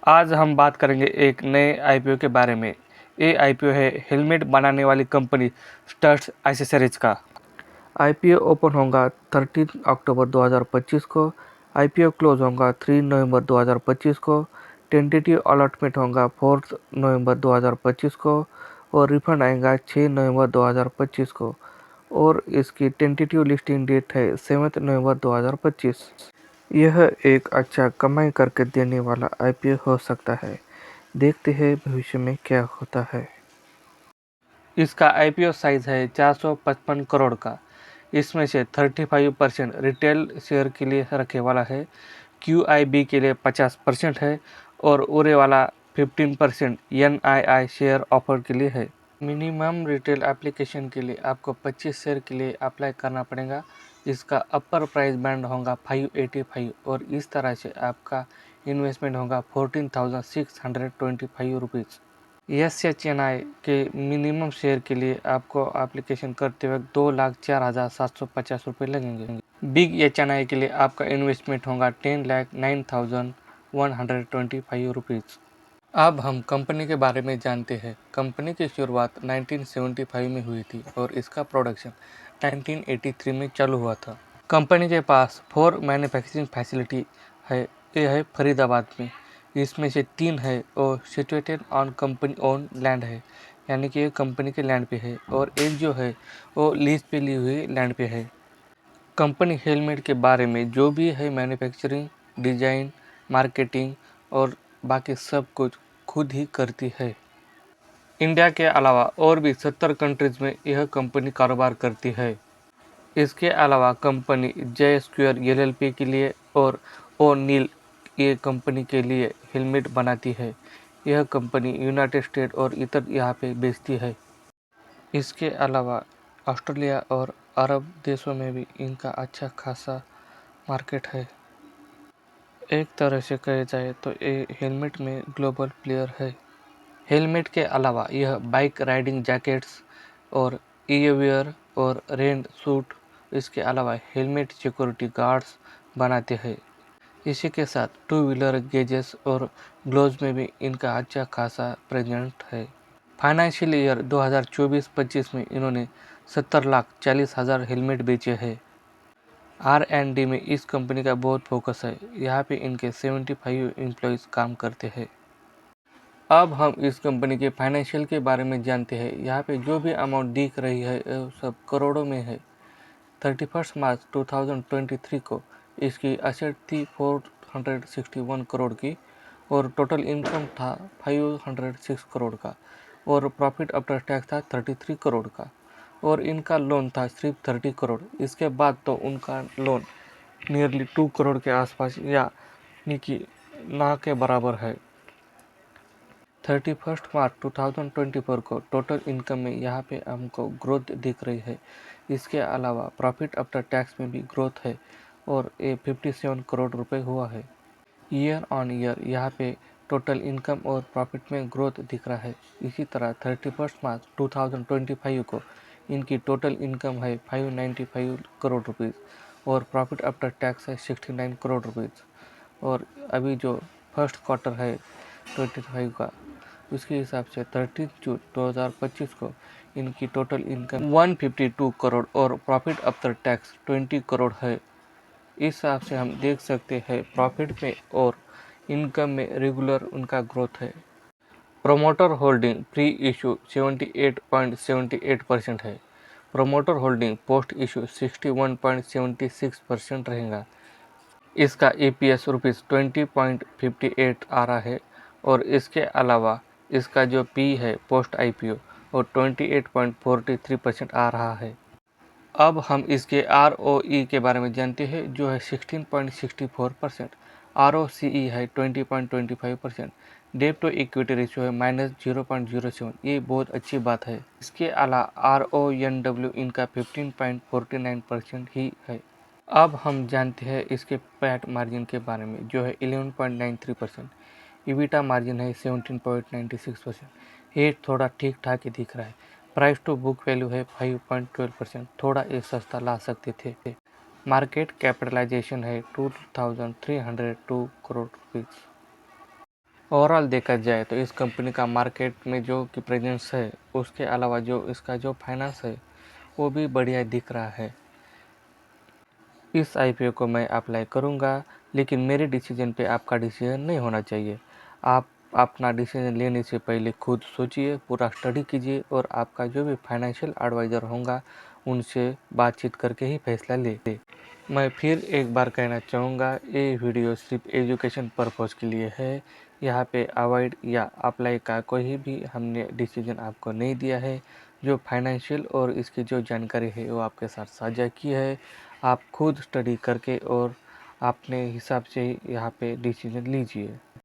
आज हम बात करेंगे एक नए आईपीओ के बारे में। ये आईपीओ है हेलमेट बनाने वाली कंपनी स्टड्स एक्सेसरीज का। आईपीओ ओपन होगा 13 अक्टूबर 2025 को। आईपीओ क्लोज होगा 3 नवंबर 2025 को। टेंटेटिव अलॉटमेंट होगा 4 नवंबर 2025 को और रिफंड आएगा 6 नवंबर 2025 को। और इसकी टेंटेटिव लिस्टिंग डेट है 7 नवंबर 2025। यह एक अच्छा कमाई करके देने वाला आईपीओ हो सकता है। देखते हैं भविष्य में क्या होता है। इसका आईपीओ साइज है 455 करोड़ का। इसमें से 35% रिटेल शेयर के लिए रखे वाला है, क्यूआईबी के लिए 50% है और उरे वाला 15% एनआईआई शेयर ऑफर के लिए है। मिनिमम रिटेल एप्लीकेशन के लिए आपको 25 शेयर के लिए अप्लाई करना पड़ेगा। इसका अपर प्राइस बैंड होगा 585 और इस तरह से आपका इन्वेस्टमेंट होगा 14,625 रुपीज़। एसएचएनआई के मिनिमम शेयर के लिए आपको एप्लीकेशन करते वक्त 2,04,750 रुपये लगेंगे। बिग एचएनआई के लिए आपका इन्वेस्टमेंट होगा 10,09,125 रुपीज़। अब हम कंपनी के बारे में जानते हैं। कंपनी की शुरुआत 1975 में हुई थी और इसका प्रोडक्शन 1983 में चालू हुआ था। कंपनी के पास 4 मैन्युफैक्चरिंग फैसिलिटी है। यह है फरीदाबाद में, इसमें से 3 है और situated on company own land है, यानी कि ये कंपनी के लैंड पे है, और एक जो है वो लीज पे ली हुई लैंड पे है। कंपनी हेलमेट के बारे में जो भी है मैन्युफैक्चरिंग, डिजाइन, मार्केटिंग और बाकी सब कुछ खुद ही करती है। इंडिया के अलावा और भी 70 कंट्रीज में यह कंपनी कारोबार करती है। इसके अलावा कंपनी जे स्क्वायर एलएलपी के लिए और ओ नील ये कंपनी के लिए हेलमेट बनाती है। यह कंपनी यूनाइटेड स्टेट और इतर यहाँ पे बेचती है। इसके अलावा ऑस्ट्रेलिया और अरब देशों में भी इनका अच्छा खासा मार्केट है। एक तरह से कहा जाए तो ये हेलमेट में ग्लोबल प्लेयर है। हेलमेट के अलावा यह बाइक राइडिंग जैकेट्स और ईयरवियर और रेन सूट, इसके अलावा हेलमेट सिक्योरिटी गार्ड्स बनाते हैं। इसी के साथ 2 व्हीलर गेजेस और ग्लोव्स में भी इनका अच्छा खासा प्रेजेंट है। फाइनेंशियल ईयर 2024-25 में इन्होंने 70,40,000 हेलमेट बेचे हैं। R&D में इस कंपनी का बहुत फोकस है। यहाँ पे इनके 75 एम्प्लॉयज़ काम करते हैं। अब हम इस कंपनी के फाइनेंशियल के बारे में जानते हैं। यहाँ पे जो भी अमाउंट दिख रही है वो सब करोड़ों में है। 31 मार्च 2023 को इसकी असेट थी 461 करोड़ की और टोटल इनकम था 506 करोड़ का और प्रॉफिट आफ्टर टैक्स था 33 करोड़ का और इनका लोन था सिर्फ 30 करोड़। इसके बाद तो उनका लोन नियरली 2 करोड़ के आसपास यानी कि ना के बराबर है। 31 मार्च 2024 को टोटल इनकम में यहाँ पे हमको ग्रोथ दिख रही है। इसके अलावा प्रॉफिट आफ्टर टैक्स में भी ग्रोथ है और ये 57 करोड़ रुपए हुआ है। ईयर ऑन ईयर यहाँ पे टोटल इनकम और प्रॉफिट में ग्रोथ दिख रहा है। इसी तरह 31 मार्च 2025 को इनकी टोटल इनकम है 595 करोड़ रुपीज़ और प्रॉफिट आफ्टर टैक्स है 69 करोड़ रुपीज़। और अभी जो फर्स्ट क्वार्टर है 25 का, उसके हिसाब से 30 जून 2025 को इनकी टोटल इनकम 152 करोड़ और प्रॉफिट आफ्टर टैक्स 20 करोड़ है। इस हिसाब से हम देख सकते हैं प्रॉफिट में और इनकम में रेगुलर उनका ग्रोथ है। प्रोमोटर होल्डिंग प्री इशू 78.78% है। प्रोमोटर होल्डिंग पोस्ट इशू 61.76% रहेगा। इसका EPS ₹20.58 आ रहा है और इसके अलावा इसका जो P है पोस्ट IPO वो 28.43% आ रहा है। अब हम इसके ROE के बारे में जानते हैं जो है 16.64%। ROCE है 20.25%। डेट टू इक्विटी रेशियो है -0.07। ये बहुत अच्छी बात है। इसके अलावा RONW इनका 15.49% ही है। अब हम जानते हैं इसके पैट मार्जिन के बारे में जो है 11.93%। ईबिटा मार्जिन है 17.96%। ये थोड़ा ठीक ठाक ही दिख रहा है। प्राइस टू बुक वैल्यू है 5.12%। थोड़ा ये सस्ता ला सकते थे। मार्केट कैपिटलाइजेशन है 2,302 करोड़ रुपीज़। ओवरऑल देखा जाए तो इस कंपनी का मार्केट में जो कि प्रेजेंस है, उसके अलावा जो इसका जो फाइनेंस है वो भी बढ़िया दिख रहा है। इस आईपीओ को मैं अप्लाई करूँगा, लेकिन मेरे डिसीजन पे आपका डिसीजन नहीं होना चाहिए। आप अपना डिसीजन लेने से पहले खुद सोचिए, पूरा स्टडी कीजिए और आपका जो भी फाइनेंशियल एडवाइज़र होगा उनसे बातचीत करके ही फैसला ले। मैं फिर एक बार कहना चाहूँगा, ये वीडियो सिर्फ एजुकेशन पर्पज़ के लिए है। यहाँ पे अवॉइड या अप्लाई का कोई भी हमने डिसीजन आपको नहीं दिया है। जो फाइनेंशियल और इसकी जो जानकारी है वो आपके साथ साझा की है। आप खुद स्टडी करके और अपने हिसाब से यहाँ पे डिसीजन लीजिए।